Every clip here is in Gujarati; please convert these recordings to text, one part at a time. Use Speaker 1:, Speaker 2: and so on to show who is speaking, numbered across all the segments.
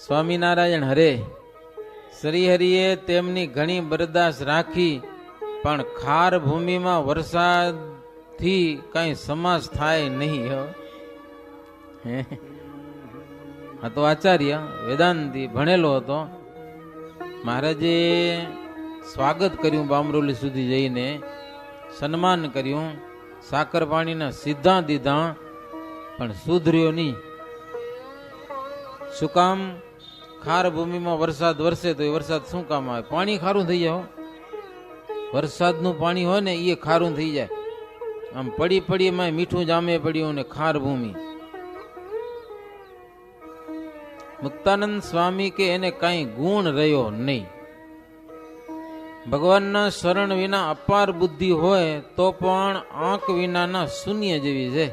Speaker 1: સ્વામિનારાયણ હરે. શ્રીહરિએ તેમની ઘણી બરદાસ્ત રાખી, પણ ખાર ભૂમિમાં વરસાદથી કઈ સમાસ થાય નહીં. આ તો આચાર્ય વેદાંતી ભણેલો હતો. મહારાજે સ્વાગત કર્યું, બામરોલી સુધી જઈને સન્માન કર્યું, સાકર પાણીના સીધા દીધા, પણ સુધર્યો નહીં. શું કામ? ખાર ભૂમિમાં વરસાદ વરસે તો એ વરસાદ શું કામ આવે? પાણી ખારું થઈ જાય. વરસાદનું પાણી હોય ને એ ખારું થઈ જાય. આમ પડી પડી એમાં મીઠું જામે પડ્યું ને ખાર ભૂમિ. મુક્તાનંદ સ્વામી કે એને કઈ ગુણ રહ્યો નહીં. ભગવાનના શરણ વિના અપાર બુદ્ધિ હોય તો પણ આંખ વિનાના શૂન્ય જેવી છે.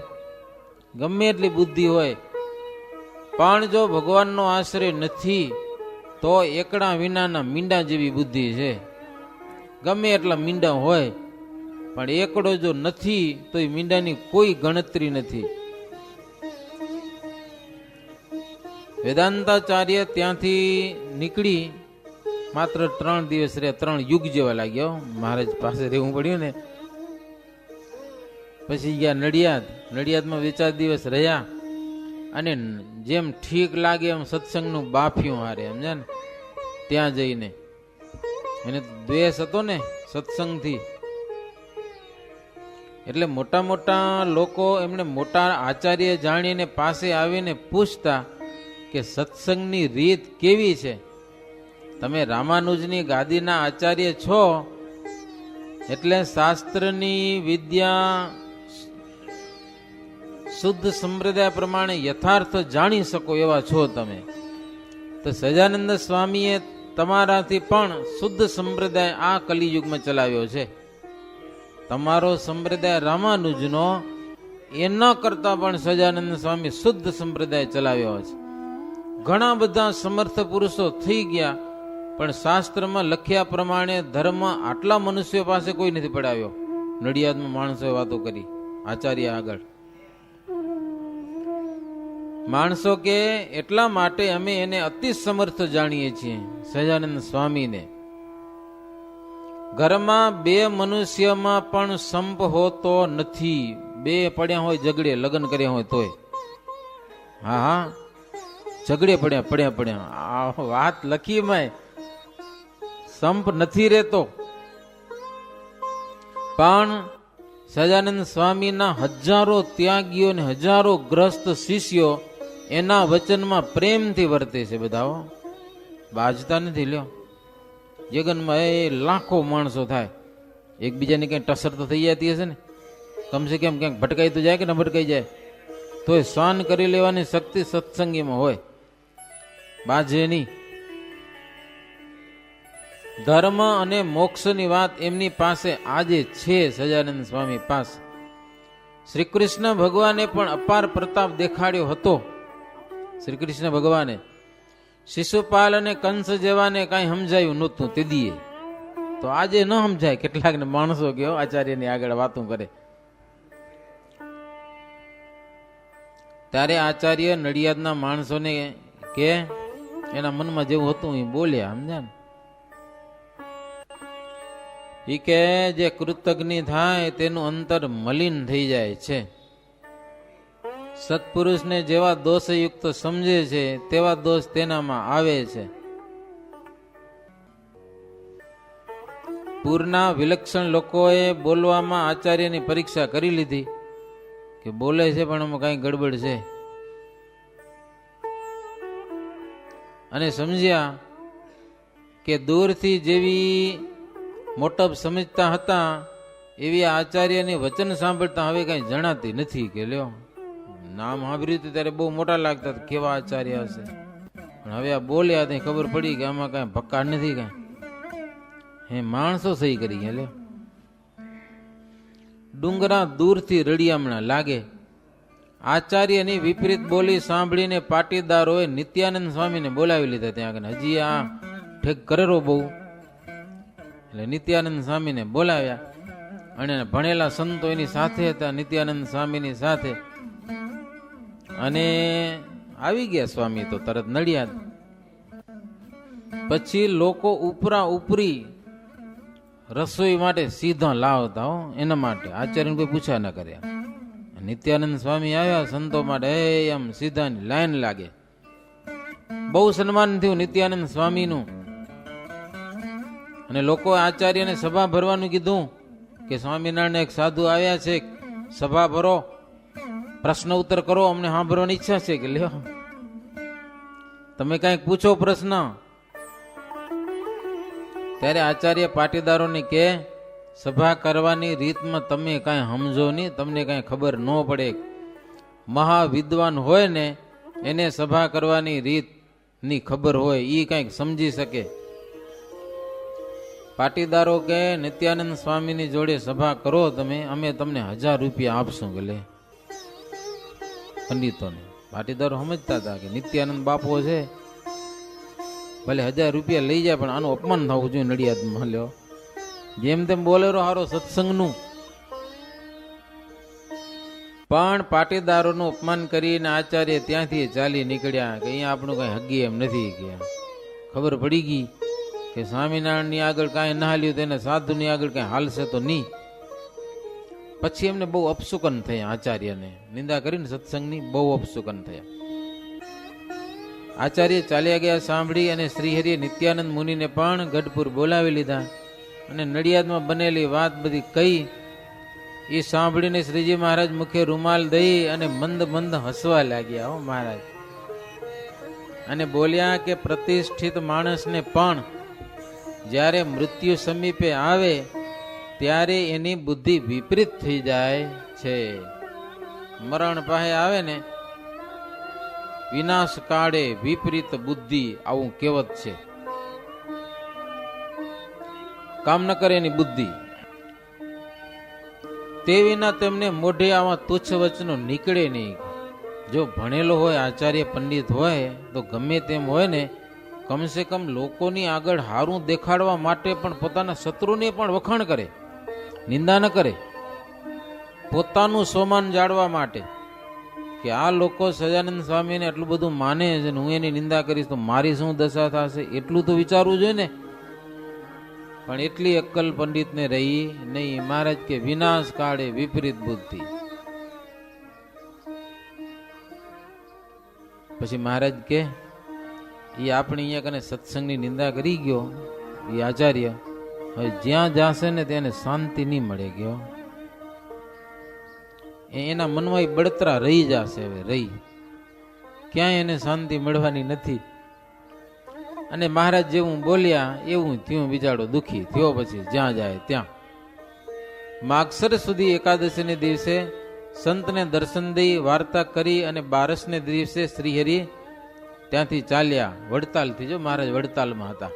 Speaker 1: ગમે એટલી બુદ્ધિ હોય, પણ જો ભગવાનનો આશ્રય નથી તો એકડા વિનાના મીંડા જેવી બુદ્ધિ છે. ગમે એટલા મીંડા હોય, પણ એકડો જો નથી તો એ મીંડાની કોઈ ગણતરી નથી. વેદાંતાચાર્ય ત્યાંથી નીકળી માત્ર 3 દિવસ રહ્યા. 3 યુગ જેવા લાગ્યો. મહારાજ પાસે રહેવું પડ્યું ને. પછી ગયા નડિયાદ. નડિયાદમાં 2-4 દિવસ રહ્યા અને જેમ ઠીક લાગે એમ સત્સંગનું બાફ્યું હારે, સમજ્યા ને. ત્યાં જઈને એને દ્વેષ હતો ને સત્સંગથી. એટલે મોટા મોટા લોકો એમને મોટા આચાર્ય જાણીને પાસે આવીને પૂછતા કે સત્સંગની રીત કેવી છે? તમે રામાનુજની ગાદીના આચાર્ય છો એટલે શાસ્ત્રની વિદ્યા શુદ્ધ સંપ્રદાય પ્રમાણે યથાર્થ જાણી શકો એવા છો તમે. તો સહજાનંદ સ્વામીએ તમારાથી પણ શુદ્ધ સંપ્રદાય આ કલિયુગમાં ચલાવ્યો છે. તમારો સંપ્રદાય રામાનુજનો એના કરતા પણ સહજાનંદ સ્વામી શુદ્ધ સંપ્રદાય ચલાવ્યો છે. ઘણા બધા સમર્થ પુરુષો થઈ ગયા, પણ શાસ્ત્રમાં લખ્યા પ્રમાણે ધર્મ આટલા મનુષ્યો પાસે કોઈ નથી પડાવ્યો. નડિયાદમાં માણસોએ વાતો કરી આચાર્ય આગળ. માણસો કે એટલા માટે અમે એને અતિ સમર્થ જાણીએ છીએ સહજાનંદ સ્વામીને. ઘરમાં 2 મનુષ્યમાં પણ સંપ હોતો નથી. 2 પડ્યા હોય ઝઘડે, લગ્ન કર્યા હોય તોય. હા, ઝઘડે પડ્યા. આ વાત લખી મેં. સંપ નથી રહેતો. પણ સહજાનંદ સ્વામીના હજારો ત્યાગીઓ ને હજારો ગ્રસ્ત શિષ્યો એના વચનમાં પ્રેમથી વર્તે છે. બધા બાજતા નથી. લ્યો, જગનમાં એ લાખો માણસો થાય, એકબીજાની કઈ ટસર તો થઈ જતી હશે ને. કમસે કમ ક્યાંક ભટકાઈ તો જાય કે ન ભટકાઈ જાય, તો એ સહન કરી લેવાની શક્તિ સત્સંગીમાં હોય, બાજે નહીં. ધર્મ અને મોક્ષની વાત એમની પાસે આજે છે. સહજાનંદ સ્વામી પાસે શ્રી કૃષ્ણ ભગવાને પણ અપાર પ્રતાપ દેખાડ્યો હતો. શ્રી કૃષ્ણ ભગવાને શિશુપાલ અને કંસ જેવાને કઈ સમજાયું નહોતું તે દીએ. તો આજે ન સમજાય. કેટલાક ને માણસો ગયો આચાર્યની આગળ વાતો કરે. ત્યારે આચાર્ય નડિયાદના માણસોને કે એના મનમાં જેવું હતું એ બોલ્યા, સમજ્યા ને. એ કે જે કૃતજ્ઞ થાય તેનું અંતર મલિન થઈ જાય છે. સત્પુરુષને જેવા દોષયુક્ત સમજે છે તેવા દોષ તેનામાં આવે છે. પૂરના વિલક્ષણ લોકોએ બોલવામાં આચાર્યની પરીક્ષા કરી લીધી કે બોલે છે પણ આમાં કઈ ગડબડ છે. અને સમજ્યા કે દૂરથી જેવી મોટપ સમજતા હતા એવી આચાર્યની વચન સાંભળતા હવે કઈ જણાતી નથી. કે લ્યો, નામ સાંભળ્યું ત્યારે બહુ મોટા લાગતા કેવા આચાર્ય હશે, પણ હવે આ બોલ્યા ત્યાં ખબર પડી કે આમાં કઈ ભક્કા નથી. કઈ હે માણસો સહી કરી ગયા. લ્યો, ડુંગરા દૂરથી રડિયામણા લાગે. આચાર્યની વિપરીત બોલી સાંભળીને પાટીદારોએ નિત્યાનંદ સ્વામીને બોલાવી લીધા ત્યાં આગળ. હજી આ ઠેક કરેરો બહુ. એટલે નિત્યાનંદ સ્વામીને બોલાવ્યા અને ભણેલા સંતો એની સાથે હતા, નિત્યાનંદ સ્વામીની સાથે. અને આવી ગયા સ્વામી તો તરત નડિયાદ. પછી લોકો ઉપરા ઉપરી રસોઈ માટે સીધા લાવતા હો, એના માટે આચાર્યને કોઈ પૂછા ના કર્યા. નિત્યાનંદ સ્વામી આવ્યા સંતો માટે, એમ સીધાની લાઈન લાગે. બહુ સન્માન થયું નિત્યાનંદ સ્વામીનું. અને લોકો આચાર્યને સભા ભરવાનું કીધું કે સ્વામિનારાયણ એક સાધુ આવ્યા છે, સભા ભરો, પ્રશ્ન ઉત્તર કરો, અમને સાંભળવાની ઈચ્છા છે. કે લ્યો તમે કઈક પૂછો પ્રશ્ન. ત્યારે આચાર્ય પાટીદારોને કે સભા કરવાની રીતમાં તમે કાંઈ સમજો નહીં, તમને કાંઈ ખબર ન પડે. મહાવિદ્વાન હોય ને એને સભા કરવાની રીતની ખબર હોય, એ કાંઈક સમજી શકે. પાટીદારો કે નિત્યાનંદ સ્વામીની જોડે સભા કરો તમે, અમે તમને 1000 રૂપિયા આપશું. કે લે પંડિતોને પાટીદારો સમજતા હતા કે નિત્યાનંદ બાપો છે, ભલે 1000 રૂપિયા લઈ જાય પણ આનું અપમાન થવું જોઈએ નડિયાદમાં. લ્યો જેમ તેમ બોલેરો હારો સત્સંગનું. પણ પાટીદારોનું અપમાન કરીને આચાર્ય ત્યાંથી ચાલી નીકળ્યા કે અહીંયા આપણું કઈ હગી એમ નથી. ગયા ખબર પડી ગઈ કે સ્વામિનારાયણની આગળ કાંઈ ના હાલ્યું તેને સાધુની આગળ કાંઈ હાલશે તો નહીં. પછી એમને બહુ અપસુકન થયા, આચાર્યને નિંદા કરીને સત્સંગની બહુ અપસુકન થયા. આચાર્ય ચાલ્યા ગયા સાંભળી, અને શ્રીહરિએ નિત્યાનંદ મુનિને પણ ગઢપુર બોલાવી લીધા અને નડિયાદમાં બનેલી વાત બધી કહી. એ સાંભળીને શ્રીજી મહારાજ મુખે રૂમાલ દઈ અને મંદ મંદ હસવા લાગ્યા. હો મહારાજ, અને બોલ્યા કે પ્રતિષ્ઠિત માણસને પણ જ્યારે મૃત્યુ સમીપે આવે ત્યારે એની બુદ્ધિ વિપરીત થઈ જાય છે. મરણ પાસે આવે ને, વિનાશ કાળે વિપરીત બુદ્ધિ, આવું કહેવત છે. કામ ન કરે એની બુદ્ધિ. તે વિના તેમને મોઢે આવા તુચ્છ વચનો નીકળે નહીં. જો ભણેલો હોય, આચાર્ય પંડિત હોય તો ગમે તેમ હોય ને, કમસે કમ લોકોની આગળ હારું દેખાડવા માટે પણ પોતાના શત્રુને પણ વખાણ કરે, નિંદા ન કરે. પોતાનું સ્વમાન જાળવા માટે કે આ લોકો સહજાનંદ સ્વામીને એટલું બધું માને છે ને હું એની નિંદા કરીશ તો મારી શું દશા થશે, એટલું તો વિચારવું જોઈએ ને. પણ એટલી અક્કલ પંડિતને રહી નહીં. મહારાજ કે વિનાશ કાળે વિપરીત બુદ્ધિ. પછી મહારાજ કે એ આપણે અહીંયા કને સત્સંગની નિંદા કરી ગયો, એ આચાર્ય હવે જ્યાં જાશે ને તેને શાંતિ નહીં મળે ગયો. એના મનમાં બળતરા રહી જશે. હવે રહી ક્યાંય એને શાંતિ મળવાની નથી. અને મહારાજ જેવું બોલ્યા એવું થયું, બિચારો દુખી થયો. પછી જ્યાં જાય ત્યાં માગસર સુધી એકાદશીને દિવસે સંતને દર્શન દઈ વાર્તા કરી અને 12ને દિવસે શ્રીહરિ ત્યાંથી ચાલ્યા વડતાલથી. જો મહારાજ વડતાલમાં હતા.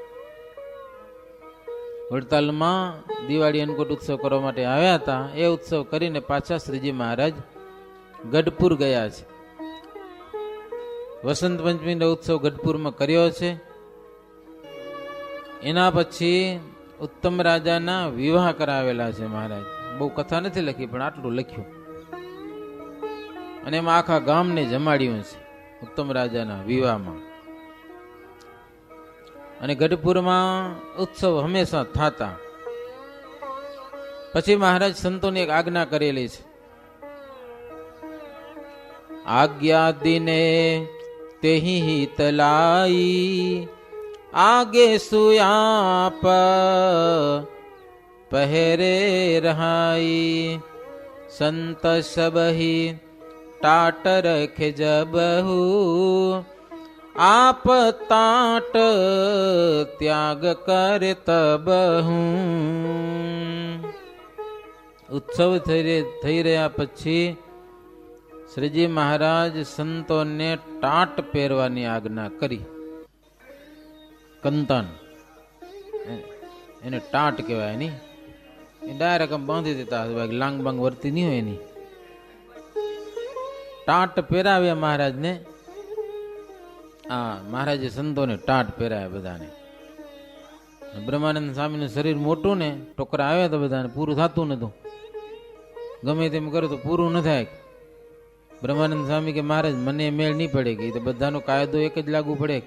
Speaker 1: વડતાલમાં દિવાળી અન્નકૂટ ઉત્સવ કરવા માટે આવ્યા હતા. એ ઉત્સવ કરીને પાછા શ્રીજી મહારાજ ગઢપુર ગયા છે. વસંત પંચમીનો ઉત્સવ ગઢપુરમાં કર્યો છે. એના પછી ઉત્તમ રાજાના વિવાહ કરાવેલા છે મહારાજ. બહુ કથા નથી લખી પણ આટલું લખ્યું. અને એમાં આખા ગામને જમાડ્યું છે ઉત્તમ રાજાના વિવાહમાં. અને ગઢપુરમાં ઉત્સવ હંમેશા થતા. પછી મહારાજ સંતોની એક આજ્ઞા કરેલી છે. આજ્ઞા દિને તેહી હિત લાઈ, આગે સુયાપ પહેરે રહાઈ, સંત સબહી टाट रखे जबहु, आप ताट त्याग कर तबहु. ઉત્સવ થઈ રહ્યા પછી શ્રીજી મહારાજ સંતોને ટાટ પહેરવાની આજ્ઞા કરી. કંતન એને ટાટ કહેવાય નહીં. એ ડાયરેક્ટ બાંધી દેતા લાંગ બાંગ વર્તી નહીં હોય એની. ટાટ પહેરાવ્યા મહારાજને. મહારાજે સંતોને ટાટ પહેરાવ્યા બધાને. બ્રહ્માનંદ સ્વામીનું શરીર મોટું ને, ટોકરા આવ્યા તો બધાને પૂરું થતું નતું. ગમે તેમ કરો તો પૂરું ન થાય. બ્રહ્માનંદ સ્વામી કે મહારાજ મને મેળ નહીં પડે કે તો બધાનો કાયદો એક જ લાગુ પડે.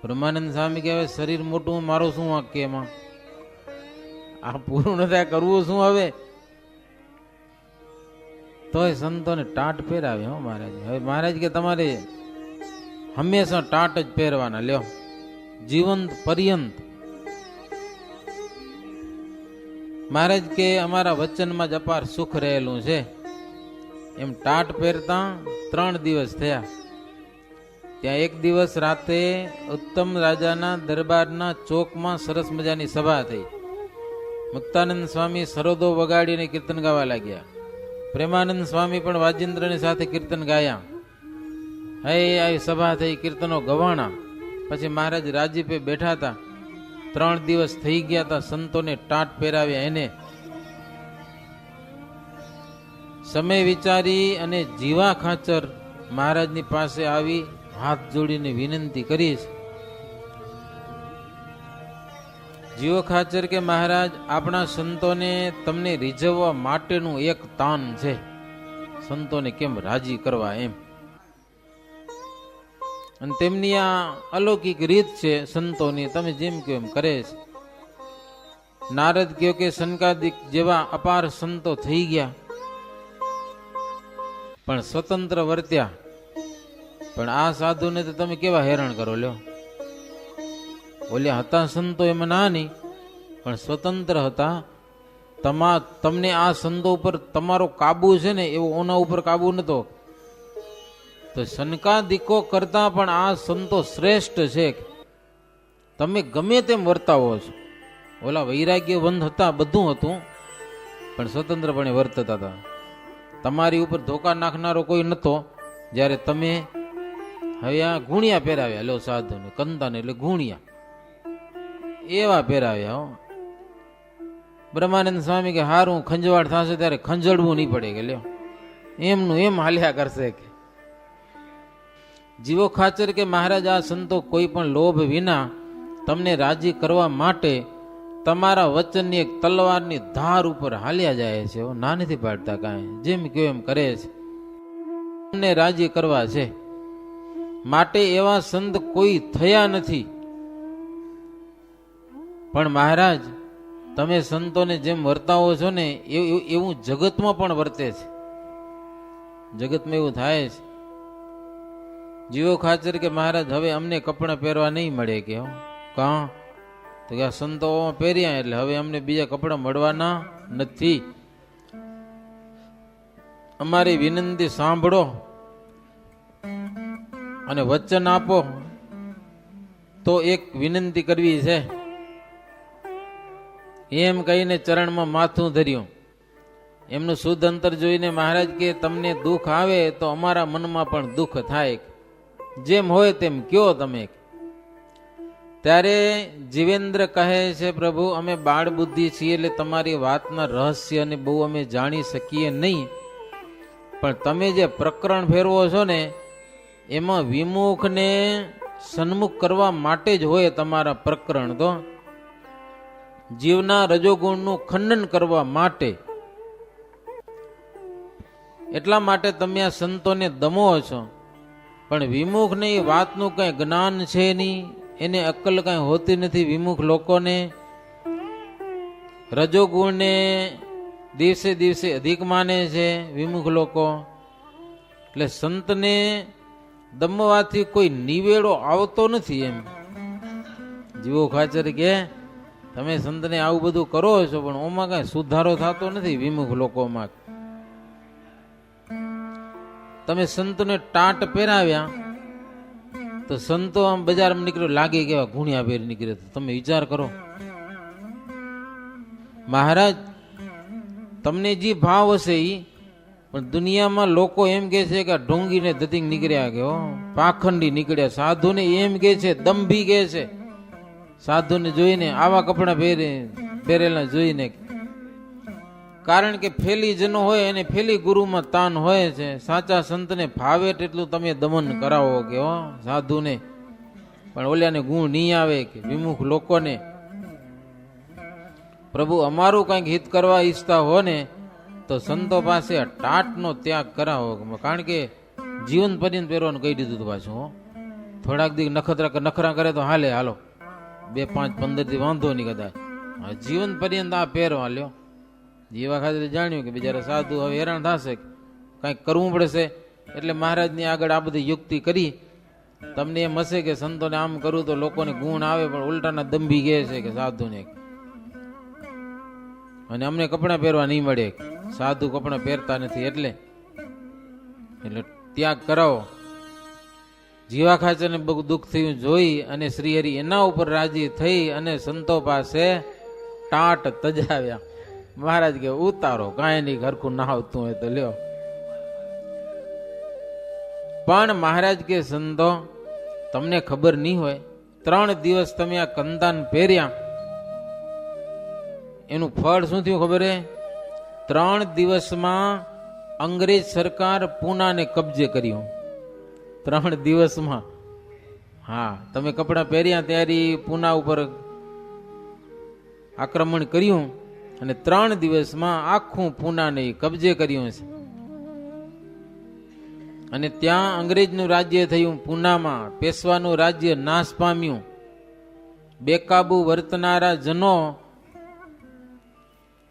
Speaker 1: બ્રહ્માનંદ સ્વામી કે હવે શરીર મોટું, મારું શું વાંક કે એમાં? આ પૂરું નથી કરવું શું હવે? તોય સંતોને ટાટ પહેરાવે હો મહારાજ. હવે મહારાજ કે તમારે હંમેશા ટાટ જ પહેરવાના, લ્યો, જીવંત પર્યંત. મહારાજ કે અમારા વચનમાં જ અપાર સુખ રહેલું છે. એમ ટાટ પહેરતા 3 દિવસ થયા. ત્યાં એક દિવસ રાતે ઉત્તમ રાજાના દરબારના ચોકમાં સરસ મજાની સભા થઈ. મુક્તાનંદ સ્વામી સરોદો વગાડીને કીર્તન ગાવા લાગ્યા. પ્રેમાનંદ સ્વામી પણ વાજિંદ્રની સાથે કીર્તન ગાયા. હે આવી સભા થઈ, કીર્તનો ગવાણા. પછી મહારાજ રાજીપે બેઠા હતા. 3 દિવસ થઈ ગયા હતા. સંતોને ટાટ પહેરાવ્યા. એને સમય વિચારી અને જીવા ખાચર મહારાજની પાસે આવી હાથ જોડીને વિનંતી કરીશ. જીવો ખાચર કે મહારાજ, આપણા સંતોને તમને રીઝવવા માટેનું એક તાન છે. સંતોને કેમ રાજી કરવા એમ. અને તેમની આ અલૌકિક રીત છે સંતોની. તમે જેમ કહો એમ કરે છે. નારદ કહ્યો કે સનકાદિક જેવા અપાર સંતો થઈ ગયા, પણ સ્વતંત્ર વર્ત્યા. પણ આ સાધુને તો તમે કેવા હેરાન કરો, લ્યો. ઓલ્યા હતા સંતો એમાં ના નહીં, પણ સ્વતંત્ર હતા. તમને આ સંતો ઉપર તમારો કાબુ છે ને, એવો ઓના ઉપર કાબુ નતો. તો સનકાદિકો કરતા પણ આ સંતો શ્રેષ્ઠ છે. તમે ગમે તેમ વર્તાવો છો. ઓલા વૈરાગ્યવંત હતા, બધું હતું, પણ સ્વતંત્રપણે વર્તતા હતા. તમારી ઉપર ધોકા નાખનારો કોઈ નતો. જ્યારે તમે હવે આ ગુણિયા પહેરાવ્યા, લો સાધુને કંતાને એટલે ગુણિયા એવા પહેરાવ્યા. હો બ્રહ્માનંદ સ્વામી કે હારું ખંજવાળ થશે ત્યારે ખંજળવું નહીં પડે કે લ્યો, એમનું એમ હાલ્યા કરશે. કે જીવો ખાચર કે મહારાજ, આ સંતો કોઈ પણ લોભ વિના તમને રાજી કરવા માટે તમારા વચનની એક તલવારની ધાર ઉપર હાલ્યા જાય છે. ના નથી પાડતા કાંઈ, જેમ કહ્યું એમ કરે છે. તમને રાજી કરવા છે માટે એવા સંત કોઈ થયા નથી. પણ મહારાજ, તમે સંતોને જેમ વર્તાવો છો ને એવું જગતમાં પણ વર્તે છે. જગતમાં એવું થાય છે. જીવો ખાચર કે મહારાજ, હવે અમને કપડાં પહેરવા નહીં મળે કે કાં તો કે આ સંતો પહેર્યા એટલે હવે અમને બીજા કપડાં મળવાના નથી. અમારી વિનંતી સાંભળો અને વચન આપો. તો એક વિનંતી કરવી છે. એમ કહીને ચરણમાં માથું ધર્યું. એમનું શુદ્ધ અંતર જોઈને મહારાજ કે તમને દુઃખ આવે તો અમારા મનમાં પણ દુઃખ થાય. જેમ હોય તેમ કયો તમે. ત્યારે જીવેન્દ્ર કહે છે, પ્રભુ અમે બાળ બુદ્ધિ છીએ એટલે તમારી વાતના રહસ્યને બહુ અમે જાણી શકીએ નહીં. પણ તમે જે પ્રકરણ ફેરવો છો ને, એમાં વિમુખને સન્મુખ કરવા માટે જ હોય તમારા પ્રકરણ. તો જીવના રજોગુણનું ખંડન કરવા માટે. એટલા માટે તમે આ સંતોને દમો છો. પણ વિમુખને એ વાતનું કઈ જ્ઞાન છે નહીં, એને અક્કલ કઈ હોતી નથી. વિમુખ લોકોને રજોગુણને દિવસે દિવસે અધિક માને છે વિમુખ લોકો. એટલે સંતને દમવાથી કોઈ નિવેડો આવતો નથી. એમ જીવો ખાચર કે તમે સંતને આવું બધું કરો છો, પણ ઓમાં કઈ સુધારો થતો નથી વિમુખ લોકોમાં. તમે સંતોને ટાટ પહેરાવ્યા તો સંતો આમ બજારમાં નીકળ્યો લાગે કેવા ગુણિયા પહેરી નીકળે. તમે વિચાર કરો મહારાજ, તમને જે ભાવ હશે ઈ, પણ દુનિયામાં લોકો એમ કે છે કે ઢોંગીને ધતિંગ નીકળ્યા કે પાખંડી નીકળ્યા. સાધુને એમ કે છે, દંભી કે છે. સાધુને જોઈને આવા કપડા પહેરેલા જોઈને. કારણ કે ફેલી જનો હોય એને ફેલી ગુરુમાં તાન હોય છે. સાચા સંતને ફાવે તેટલું તમે દમન કરાવો કે સાધુને, પણ ઓલ્યાને ગુણ નહીં આવે કે વિમુખ લોકોને. પ્રભુ અમારું કંઈક હિત કરવા ઈચ્છતા હો ને તો સંતો પાસે ટાટનો ત્યાગ કરાવો. કારણ કે જીવન પર્યંત પહેરવાનું કહી દીધું પાછું. થોડાક દી નખરા કરે તો હાલે, હાલો 2, 5, 15 દી વાંધો નહીં કદાચ. જીવન પર્યંત આ પહેરવા લ્યો. જીવા ખાતર જાણ્યું કે બિચારા સાધુ હવે હેરાન થશે, કંઈક કરવું પડશે. એટલે મહારાજની આગળ આ બધી યુક્તિ કરી. તમને એમ હશે કે સંતોને આમ કરું તો લોકોને ગુણ આવે, પણ ઉલટાના દંભી કહે છે કે સાધુને, અને અમને કપડાં પહેરવા નહીં મળે, સાધુ કપડાં પહેરતા નથી, એટલે ત્યાગ કરાવો. જીવા ખાચરને બહુ દુઃખ થયું જોઈ અને શ્રીહરિ એના ઉપર રાજી થઈ અને સંતો પાસે ટાટ તજાવ્યા. મહારાજ કે ઉતારો, કાંઈ નહીં, ઘરખું ના આવતું હોય તો લ્યો. પણ મહારાજ કે સંતો તમને ખબર નહીં હોય, 3 દિવસ તમે આ કંતાન પહેર્યા, એનું ફળ શું થયું ખબર હે? 3 દિવસમાં અંગ્રેજ સરકાર પૂનાને કબજે કર્યું. 3 દિવસમાં. હા, તમે કપડાં પહેર્યા ત્યારે પૂના ઉપર આક્રમણ કર્યું અને 3 દિવસમાં આખું પૂનાને કબજે કર્યું છે. અને ત્યાં અંગ્રેજનું રાજ્ય થયું. પૂનામાં પેશવાનું રાજ્ય નાશ પામ્યું. બેકાબુ વર્તનારા જનો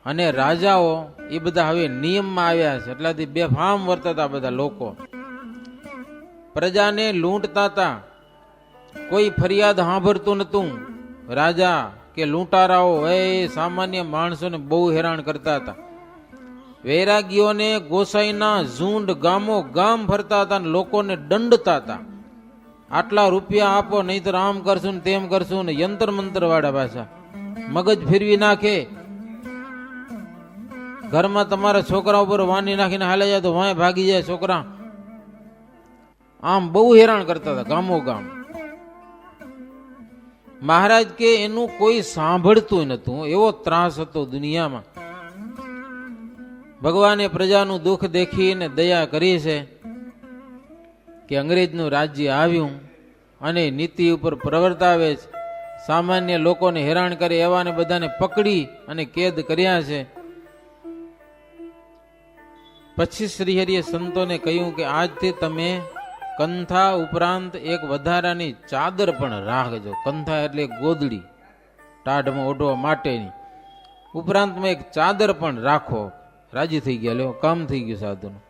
Speaker 1: અને રાજાઓ એ બધા હવે નિયમમાં આવ્યા છે, એટલાથી બેફામ વર્તતા બધા લોકો. પ્રજાને લૂંટતા હતા, કોઈ ફરિયાદ સાંભળતું નતું. રાજા કે લૂંટારાઓ એ સામાન્ય માણસોને બહુ હેરાન કરતા હતા. વૈરાગીઓને ગોસાઈના ઝુંડ ગામો ગામ ફરતા હતા અને લોકોને દંડતા હતા. આટલા રૂપિયા આપો નહીતર આમ કરશું ને તેમ કરશું ને, યંત્ર મંત્ર વાળા પાછા મગજ ફેરવી નાખે. ઘરમાં તમારા છોકરા ઉપર વાની નાખીને હાલે જાય તો વાંય ભાગી જાય છોકરા. આમ બહુ હેરાન કરતા હતા ગામો ગામ. મહારાજ કે એનું કોઈ સાંભળતું નતું, એવો ત્રાસ હતો દુનિયામાં. ભગવાને પ્રજાનું દુઃખ દેખીને દયા કરી છે કે અંગ્રેજનું રાજ્ય આવ્યું અને નીતિ ઉપર પ્રવર્તાવે છે. સામાન્ય લોકોને હેરાન કરે એવાને બધાને પકડી અને કેદ કર્યા છે. પછી શ્રીહરિએ સંતોને કહ્યું કે આજથી તમે કંથા ઉપરાંત એક વધારાની ચાદર પણ રાખજો. કંથા એટલે ગોદડી, ટાઢમાં ઓઢવા માટેની. ઉપરાંતમાં એક ચાદર પણ રાખો. રાજી થઈ ગયા, લ્યો કામ થઈ ગયું સાધુનું.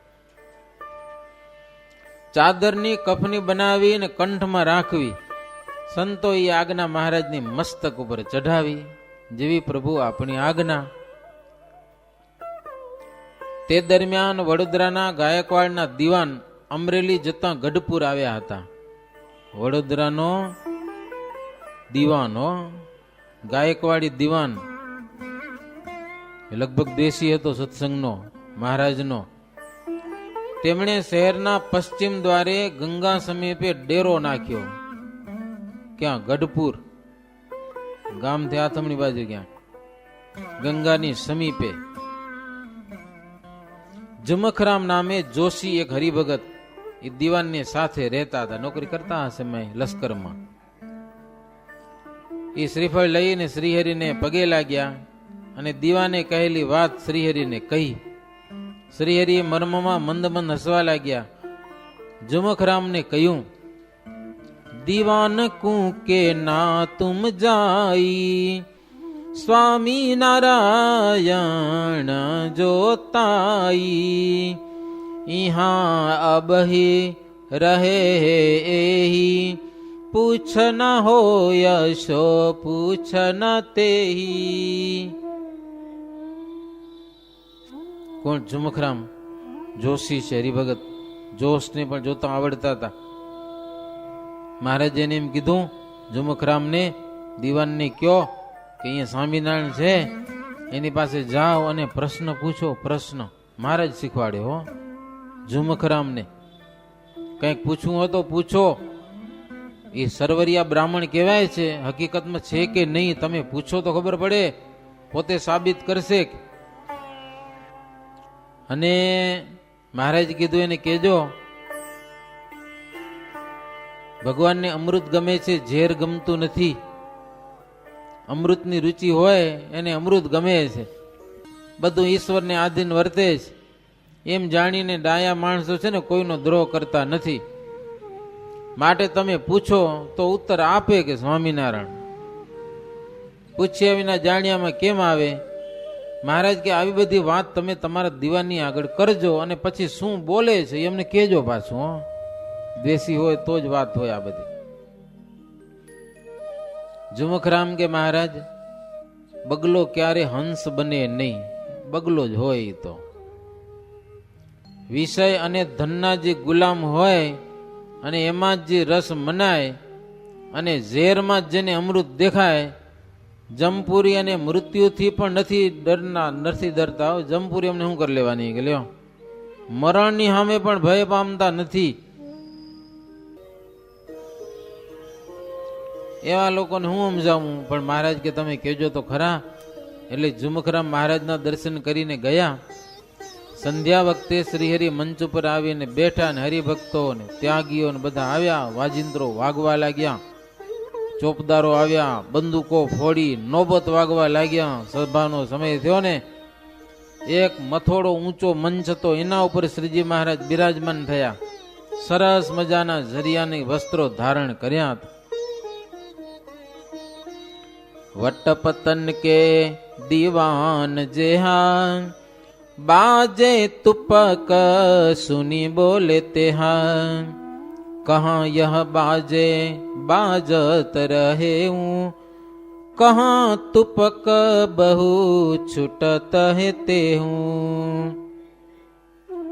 Speaker 1: ચાદરની કફની બનાવીને કંઠમાં રાખવી. સંતો એ આજ્ઞા મહારાજની મસ્તક ઉપર ચઢાવી. જેવી પ્રભુ આપણી આજ્ઞા. તે દરમિયાન વડોદરાના ગાયકવાડના દિવાન અમરેલી જતા ગઢપુર આવ્યા હતા. વડોદરાનો દિવાનો, ગાયકવાડી દિવાન, લગભગ દેશી હતો સત્સંગનો, મહારાજનો. તેમણે શહેરના પશ્ચિમ દ્વારે ગંગા સમીપે ડેરો નાખ્યો. ક્યાં? ગઢપુર ગામથી આથમણી બાજુ, ક્યાં ગંગાની સમીપે. જમખરામ નામે જોશી એક હરિભગત એ દિવાનની સાથે રહેતા હતા, નોકરી કરતા હશે લશ્કરમાં. એ શ્રીફળ લઈને શ્રીહરિને પગે લાગ્યા અને દીવાને કહેલી વાત શ્રીહરિને કહી. શ્રીહરિએ મર્મમાં મંદ મંદ હસવા લાગ્યા. જમખરામને કહ્યું, દીવાન કું કે ના તુમ જાઈ, સ્વામી નારાયણ જોતાઈ, ઈહા અબહી રહે એહી, પૂછ ન હો યશો પૂછ ન તેહી. કોણ? જમખરામ જોશી છે, હરિભગત. જોશને પણ જોતા આવડતા હતા. મહારાજે એમ કીધું જમખરામને, દીવાનને કયો કે અહીંયા સ્વામિનારાયણ છે, એની પાસે જાઓ અને પ્રશ્ન પૂછો. પ્રશ્ન મહારાજ શીખવાડે હો જમખરામને. કંઈક પૂછવું હોય તો પૂછો. એ સરવરિયા બ્રાહ્મણ કહેવાય છે, હકીકતમાં છે કે નહીં તમે પૂછો તો ખબર પડે, પોતે સાબિત કરશે. અને મહારાજ કીધું એને કહેજો ભગવાનને અમૃત ગમે છે, ઝેર ગમતું નથી. અમૃતની રુચિ હોય એને અમૃત ગમે છે. બધું ઈશ્વરને આધીન વર્તે છે. એમ જાણીને ડાયા માણસો છે ને કોઈનો દ્રોહ કરતા નથી. માટે તમે પૂછો તો ઉત્તર આપે કે સ્વામિનારાયણ. પૂછ્યા વિના જાણ્યામાં કેમ આવે? મહારાજ કે આવી બધી વાત તમે તમારા દીવાની આગળ કરજો અને પછી શું બોલે છે એમને કહેજો પાછું. હો, દેશી હોય તો જ વાત હોય આ બધી. ઝુમખરામ કે મહારાજ બગલો ક્યારે હંસ બને નહીં, બગલો જ હોય. તો વિષય અને ધનના જે ગુલામ હોય અને એમાં જ જે રસ મનાય અને ઝેરમાં જ જેને અમૃત દેખાય, જમપુરી અને મૃત્યુથી પણ નથી ડરતા. જમપુરી અમને શું કરી લેવાની કે લ્યો, મરણની સામે પણ ભય પામતા નથી. એવા લોકોને હું સમજાવું? પણ મહારાજ કે તમે કહેજો તો ખરા. એટલે ઝુમખરામ મહારાજના દર્શન કરીને ગયા. સંધ્યા વખતે શ્રીહરિ મંચ ઉપર આવીને બેઠા ને હરિભક્તો ને ત્યાગીઓ ને બધા આવ્યા. વાજિંત્રો વાગવા લાગ્યા, ચોપદારો આવ્યા, બંદૂકો ફોડી નોબત વાગવા લાગ્યા. સભાનો સમય થયો ને એક મથોડો ઊંચો મંચ હતો, એના ઉપર શ્રીજી મહારાજ બિરાજમાન થયા. સરસ મજાના ઝરિયાની વસ્ત્રો ધારણ કર્યા. વટપતન કે દીવાન જેહા, बाजे तुपक सुनी बोले तेहा, कहाँ यह बाजे बाजत रहे हूँ, कहाँ तुपक बहु छूटत है ते हूँ.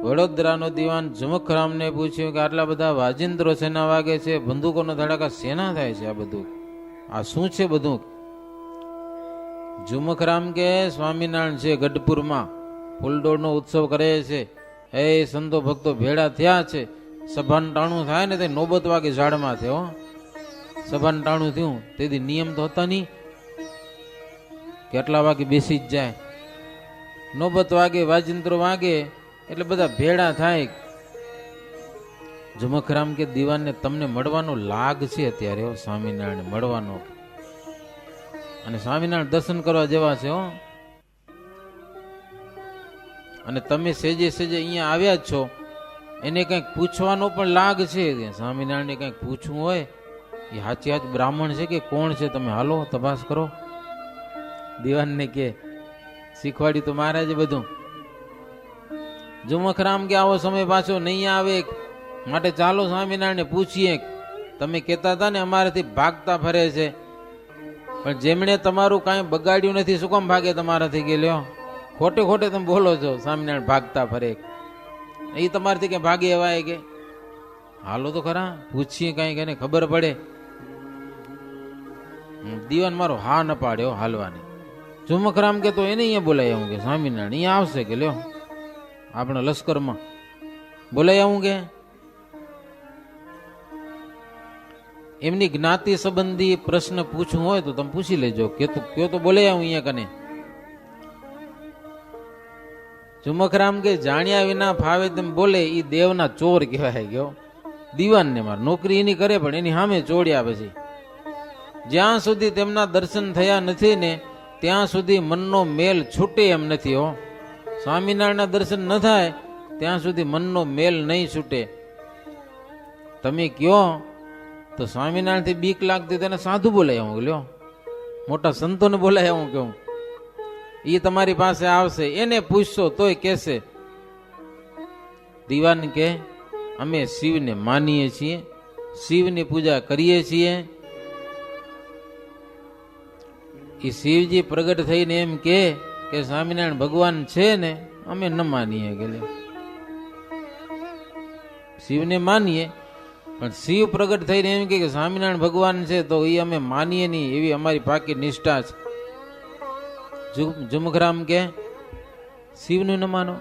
Speaker 1: વડોદરાનો દીવાન ઝુમખરામને પૂછ્યું કે આટલા બધા વાજિંત્રો સેના વાગે છે, બંદૂકોનો ધડાકા સેના થાય છે, આ બધું આ શું છે બધું? ઝુમખરામ કે સ્વામિનારાયણ છે ગઢપુરમાં ફૂલડોળનો ઉત્સવ કરે છે, એ સંતો ભક્તો ભેળા થયા છે. સભાન ટાણું થાય ને તે નોબત વાગે ઝાડમાં થયો. સભાન ટાણું થયું તેથી નિયમ તો હતા નહીં, કેટલા વાગે બેસી જ જાય. નોબત વાગે વાજિંત્રો વાગે એટલે બધા ભેળા થાય. ઝુમખરામ કે દીવાનને તમને મળવાનો લાગ છે અત્યારે, સ્વામિનારાયણ મળવાનો, અને સ્વામિનારાયણ દર્શન કરવા જેવા છે. હો, અને તમે સેજે સેજે અહીંયા આવ્યા જ છો, એને કંઈક પૂછવાનો પણ લાગ છે. સ્વામિનારાયણને કંઈક પૂછવું હોય, એ હાચી હાચ બ્રાહ્મણ છે કે કોણ છે, તમે હાલો તપાસ કરો. દીવાનને કે શીખવાડ્યું તો મહારાજે બધું. ઝુમખરામ કે આવો સમય પાછો નહીં આવે, માટે ચાલો સ્વામિનારાયણને પૂછીએ. તમે કહેતા હતા ને અમારાથી ભાગતા ફરે છે, પણ જેમણે તમારું કાંઈ બગાડ્યું નથી, શું કામ ભાગે તમારાથી? કે લ્યો, ખોટે ખોટે તમે બોલો છો સ્વામિનારાયણ ભાગતા ફરે, એ તમારાથી કઈ ભાગે એવાય કે? હાલો તો ખરા, પૂછીએ કઈ એને ખબર પડે. દીવાન મારો હા ન પાડ્યો હાલવાની. ઝુમખરામ કે તો એને અહીંયા બોલાય આવું કે સ્વામિનારાયણ અહીંયા આવશે કે લ્યો આપણા લશ્કરમાં બોલાય આવું કે એમની જ્ઞાતિ સંબંધી પ્રશ્ન પૂછવું હોય તો તમે પૂછી લેજો, કયો તો બોલાય આવું અહીંયા કને. ઝુમખરામ કે જાણ્યા વિના ફાવે તેમ બોલે એ દેવના ચોર કહેવાય ગયો. દીવાનને માર નોકરી એની કરે પણ એની સામે ચોડ્યા પછી જ્યાં સુધી તેમના દર્શન થયા નથી ને ત્યાં સુધી મનનો મેલ છૂટે એમ નથી. હો, સ્વામિનારાયણના દર્શન ન થાય ત્યાં સુધી મનનો મેલ નહીં છૂટે. તમે કયો તો સ્વામિનારાયણથી બીક લાગતી તેને સાધુ બોલાય હું લ્યો, મોટા સંતોને બોલાય હું કેવું, એ તમારી પાસે આવશે, એને પૂછશો તોય કહેશે. દીવાન કે અમે શિવને માનીએ છીએ, શિવની પૂજા કરીએ છીએ. એ શિવજી પ્રગટ થઈને એમ કે સ્વામિનારાયણ ભગવાન છે ને અમે ન માનીએ. કે શિવને માનીએ પણ શિવ પ્રગટ થઈને એમ કે સ્વામિનારાયણ ભગવાન છે તો એ અમે માનીએ નહીં, એવી અમારી પાકી નિષ્ઠા છે. ઝુમખરામ કે શિવનું ન માનો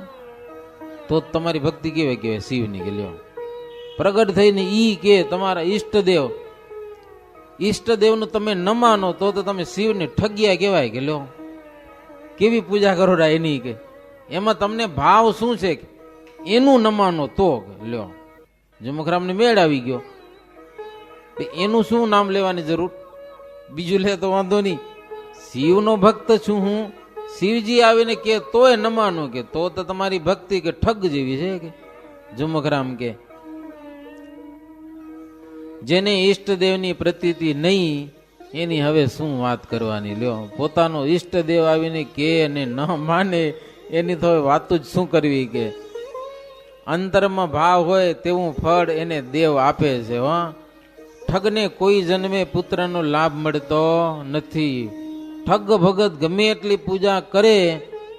Speaker 1: તો તમારી ભક્તિ કેવી કહેવાય શિવની? કે લ્યો, પ્રગટ થઈને ઈ કે તમારા ઈષ્ટદેવનું તમે ન માનો તો તમે શિવને ઠગ્યા કહેવાય. કે લ્યો, કેવી પૂજા કરો એની? કે એમાં તમને ભાવ શું છે એનું ન માનો તો? લ્યો, ઝુમખરામને મેળ આવી ગયો. એનું શું નામ લેવાની જરૂર, બીજું લે તો વાંધો નહીં. શિવનો ભક્ત છું હું, શિવજી આવીને કે તોય ન માનો કે તો તમારી ભક્તિ કે ઠગ જેવી છે. કે ઝુમખરામ કે જેને ઈષ્ટદેવની પ્રતીતિ નહીં એની હવે શું વાત કરવાની લ્યો. પોતાનો ઈષ્ટદેવ આવીને કે અને ન માને એની તો હવે વાતો જ શું કરવી. કે અંતરમાં ભાવ હોય તેવું ફળ એને દેવ આપે છે. ઠગને કોઈ જન્મે પુત્રનો લાભ મળતો નથી. ઠગ ભગત ગમે એટલી પૂજા કરે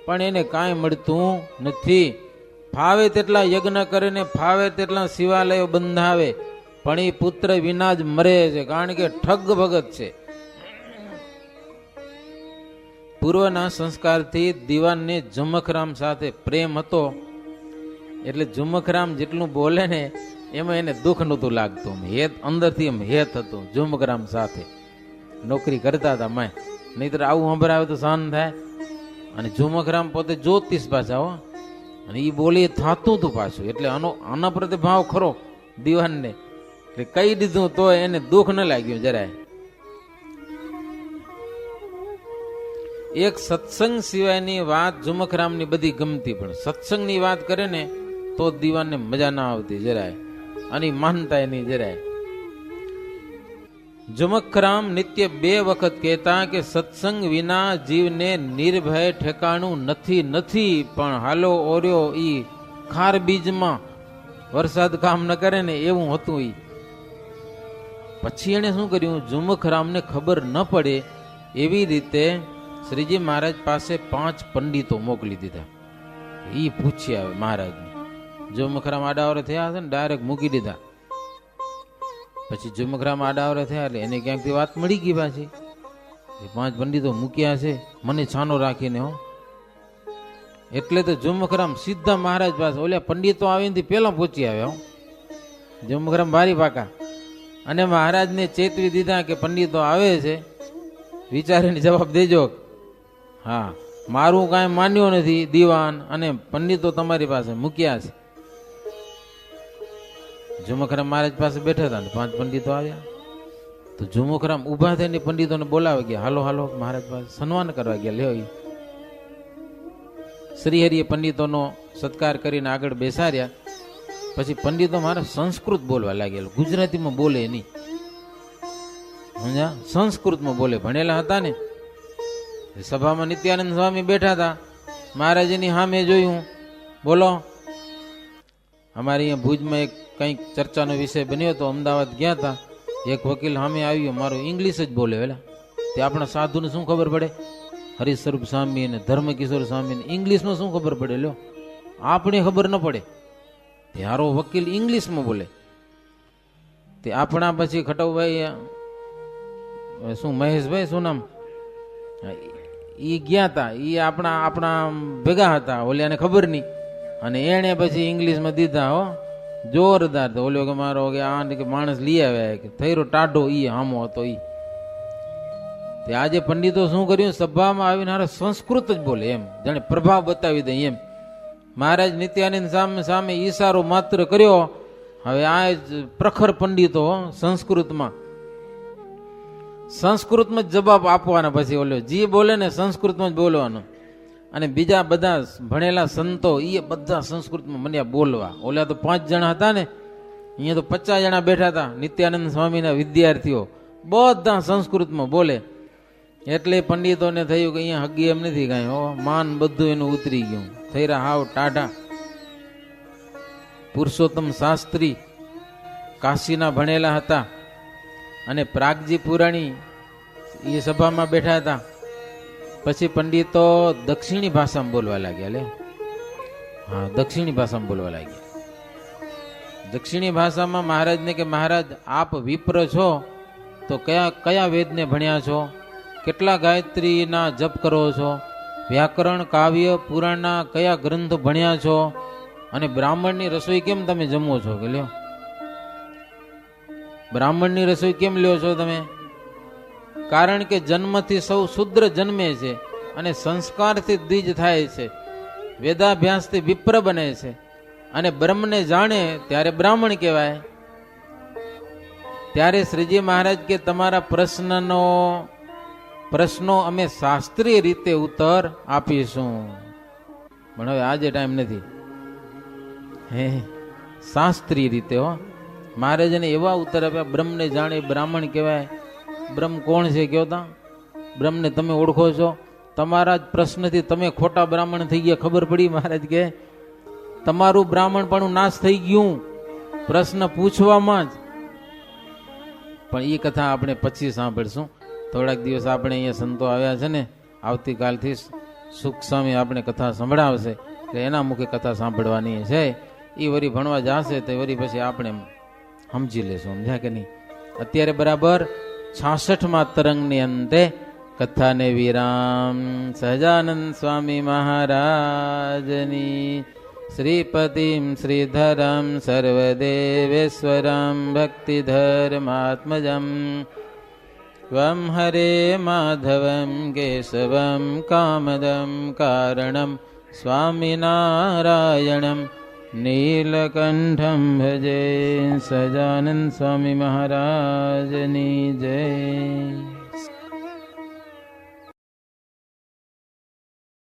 Speaker 1: પણ એને કાંઈ મળતું નથી. ફાવે તેટલા યજ્ઞ કરે ને ફાવે તેટલા શિવાલયો બંધાવે પણ એ પુત્ર વિના જ મરે છે, કારણ કે ઠગ ભગત છે. પૂર્વના સંસ્કારથી દિવાનને જમખરામ સાથે પ્રેમ હતો, એટલે જુમખરામ જેટલું બોલે ને એમાં એને દુઃખ નહોતું લાગતું. હેત અંદરથી એમ હેત હતું જુમખરામ સાથે. નોકરી કરતા હતા માય, નહીતર આવું સંભળાવે તો સહન થાય. અને જુમખરામ પોતે જ્યોતિષ પાછા હો, અને એ બોલી થતું હતું પાછું, એટલે આના પ્રત્યે ભાવ ખરો દિવાનને. એટલે કહી દીધું તો એને દુઃખ ન લાગ્યું જરાય. એક સત્સંગ સિવાયની વાત જુમખરામની બધી ગમતી, પણ સત્સંગની વાત કરે ને તો દીવાનને મજા ના આવતી જરાય, અને માનતા નહીં જરાય. જુમખરામ નિત્ય 2 વખત કહેતા કે સત્સંગ વિના જીવને નિર્ભય ઠેકાણું નથી. પણ હાલો ઓર્યો ઈ ખાર બીજમાં વરસાદ કામ ન કરે ને એવું હતું ઈ. પછી એને શું કર્યું, જુમખરામને ખબર ન પડે એવી રીતે શ્રીજી મહારાજ પાસે 5 પંડિતો મોકલી દીધા. ઈ પૂછી આવે મહારાજને. જુમખરામ આડાવરે થયા હશે ને ડાયરેક્ટ મૂકી દીધા. પછી જુમખરામ આડાવરે થયા એટલે એને ક્યાંકથી વાત મળી ગઈ પાછી. 5 પંડિતો મૂક્યા છે મને છાનો રાખીને હો. એટલે તો જુમખરામ સીધા મહારાજ પાસે, ઓલા પંડિતો આવીને પેલા પહોંચી આવ્યા હો. જુમખરામ ભારી પાકા. અને મહારાજને ચેતવી દીધા કે પંડિતો આવે છે, વિચારીને જવાબ દેજો. હા, મારું કાંઈ માન્યો નથી દીવાન, અને પંડિતો તમારી પાસે મૂક્યા છે. જુમખરામ મહારાજ પાસે બેઠા હતા, 5 પંડિતો આવ્યા. તો જુમખરામ ઉભા થઈને પંડિતોને બોલાવી ગયા, હાલો હાલો મહારાજ પાસે સન્માન કરવા ગયા. લ્યો, શ્રીહરિએ પંડિતોનો સત્કાર કરીને આગળ બેસાડ્યા. પછી પંડિતો મારા સંસ્કૃત બોલવા લાગ્યા, ગુજરાતીમાં બોલે નહીં, સમજ્યા, સંસ્કૃતમાં બોલે. ભણેલા હતા ને. સભામાં નિત્યાનંદ સ્વામી બેઠા હતા, મહારાજની સામે જોયું, બોલો. અમારે અહીંયા ભુજમાં એક કંઈક ચર્ચાનો વિષય બન્યો હતો, અમદાવાદ ગયા હતા, એક વકીલ સામે આવ્યો, મારું ઇંગ્લિશ જ બોલે. વેલા તે આપણા સાધુને શું ખબર પડે, હરિસ્વરૂપ સ્વામી અને ધર્મકિશોર સ્વામી ઇંગ્લિશમાં શું ખબર પડે? લ્યો, આપણે ખબર ન પડે. ત્યારો વકીલ ઇંગ્લિશમાં બોલે. તે આપણા પછી ખટવભાઈ, શું મહેશભાઈ શું નામ, એ ગયા હતા, એ આપણા ભેગા હતા, ઓલિયાને ખબર નહીં, અને એને પછી ઇંગ્લિશમાં દીધા હો જોરદાર. તો ઓલ્યો કે મારો કે આ કે માણસ લઈ આવ્યા કે થઈરો ટાઢો ઈ હામો હતો ઈ. તે આજે પંડિતો શું કર્યું, સભામાં આવીને હારે સંસ્કૃત જ બોલે, એમ જાણે પ્રભાવ બતાવી દે એમ. મહારાજ નિત્યાનંદ સામે ઈશારો માત્ર કર્યો. હવે આ જ પ્રખર પંડિતો સંસ્કૃતમાં જ જવાબ આપવાના. પછી ઓલો જે બોલે ને સંસ્કૃતમાં જ બોલવાનો. અને બીજા બધા ભણેલા સંતો એ બધા સંસ્કૃતમાં મને બોલવા. ઓલા તો 5 જણા હતા ને, અહીંયા તો 50 જણા બેઠા હતા નિત્યાનંદ સ્વામીના વિદ્યાર્થીઓ, બધા સંસ્કૃતમાં બોલે. એટલે પંડિતોને થયું કે અહીંયા હગી એમ નથી કાંઈ, હો માન બધું એનું ઉતરી ગયું, થઈ રહ્યા હાવ ટાઢા. પુરુષોત્તમ શાસ્ત્રી કાશીના ભણેલા હતા, અને પ્રાગજી પુરાણી એ સભામાં બેઠા હતા. પછી પંડિતો દક્ષિણી ભાષામાં બોલવા લાગ્યા. લે, હા, દક્ષિણી ભાષામાં બોલવા લાગ્યા. દક્ષિણી ભાષામાં મહારાજને કે મહારાજ આપ વિપ્ર છો તો કયા વેદને ભણ્યા છો, કેટલા ગાયત્રીના જપ કરો છો, વ્યાકરણ કાવ્ય પુરાણના કયા ગ્રંથ ભણ્યા છો, અને બ્રાહ્મણની રસોઈ કેમ તમે જમો છો? કે લ્યો, બ્રાહ્મણની રસોઈ કેમ લ્યો છો તમે? કારણ કે જન્મથી સૌ શુદ્ર જન્મે છે, અને સંસ્કારથી દ્વિજ થાય છે, વેદાભ્યાસથી વિપ્ર બને છે, અને બ્રહ્મને જાણે ત્યારે બ્રાહ્મણ કહેવાય. ત્યારે શ્રીજી મહારાજ કે તમારા પ્રશ્નો અમે શાસ્ત્રીય રીતે ઉત્તર આપીશું. પણ હવે આજે ટાઈમ નથી, હે શાસ્ત્રીય રીતે હો. મહારાજને એવા ઉત્તર આપ્યા, બ્રહ્મને જાણે બ્રાહ્મણ કહેવાય. બ્રહ્મ કોણ છે કયો તા? બ્રહ્મને તમે ઓળખો છો? તમારા જ પ્રશ્નથી તમે ખોટા બ્રાહ્મણ થઈ ગયા, ખબર પડી? મહારાજ કે તમારું બ્રાહ્મણ પણ નાશ થઈ ગયું પ્રશ્ન પૂછવામાં જ. પણ એ કથા આપણે પછી સાંભળશું. થોડાક દિવસ આપણે અહીંયા સંતો આવ્યા છે ને, આવતીકાલથી સુખ સ્વામી આપણે કથા સંભળાવશે, એટલે એના મુખે કથા સાંભળવાની છે. એ વરી ભણવા જશે તો વરી પછી આપણે સમજી લેશું, સમજ્યા કે નહીં? અત્યારે બરાબર 66માં તરંગની અંતે કથાને વિરામ. સહજાનંદ સ્વામી મહારાજની શ્રીપતિમ શ્રીધરમ સર્વદેવેશ્વરમ ભક્તિધર્માત્મજમ ત્વમ હરે માધવમ કેશવમ કામદમ કારણમ સ્વામિનારાયણમ નીલકંઠમ ભજે. સહજાનંદ સ્વામી મહારાજની જય.